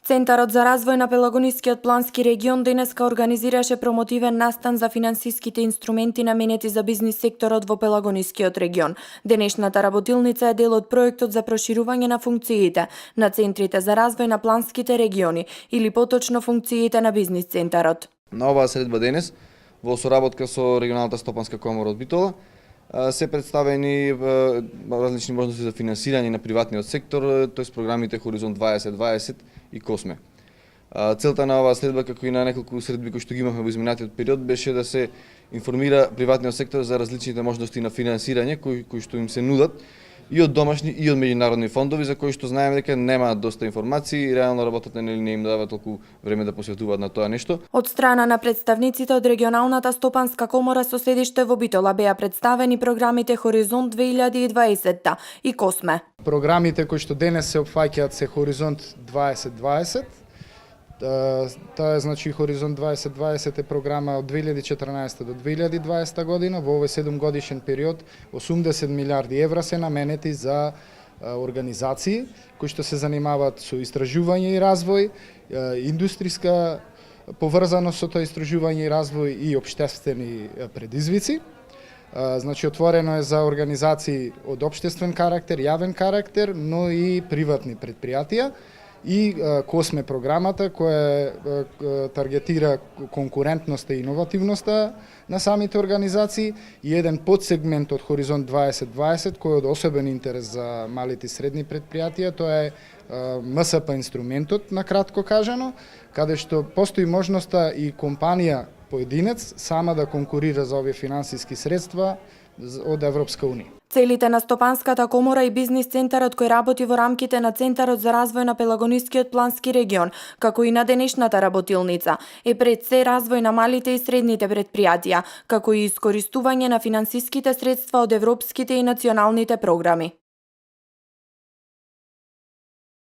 Центарот за развој на Пелагонискиот плански регион денеска организираше промотивен настан за финансиските инструменти наменети за бизнис секторот во Пелагонискиот регион. Денешната работилница е дел од проектот за проширување на функциите на центрите за развој на планските региони или поточно функциите на бизнис центарот. На оваа средба денес, во соработка со регионалната стопанска комора од Битола, се представени различни можности за финансирање на приватниот сектор, тоест програмите Хоризонт 2020 и Косме. Целта на оваа следба, како и на неколку средби кои што ги имавме во изминатиот период, беше да се информира приватниот сектор за различните можности на финансирање кои што им се нудат и од домашни и од меѓународни фондови, за кои што знаеме дека немаат доста информации и реално работата не им дава толку време да посветуваат на тоа нешто. Од страна на представниците од регионалната стопанска комора со седиште во Битола беа представени програмите Хоризонт 2020 и Косме. Програмите кои што денес се опфаќаат се Хоризонт 2020. Тоа е значи Хоризонт 2020 е програма од 2014 до 2020 година. Во овој 7 годишен период 80 милиарди евра се наменети за организации кои што се занимаваат со истражување и развој, индустријска поврзаност со тоа истражување и развој и општествени предизвици. Значи отворено е за организации од општествен карактер, јавен карактер, но и приватни предпријатија. И Косме програмата која таргетира конкурентноста и иновативноста на самите организации и еден подсегмент од Хоризонт 2020 кој е од особен интерес за малите и средни предпријатија, тоа е МСП инструментот, на кратко кажано, каде што постои можноста и компанија поединец сама да конкурира за овие финансиски средства од Европска унија. Целите на Стопанската комора и бизнис центарот кој работи во рамките на Центарот за развој на Пелагонискиот плански регион, како и на денешната работилница, е пред се развој на малите и средните предпријатија, како и искористување на финансиските средства од европските и националните програми.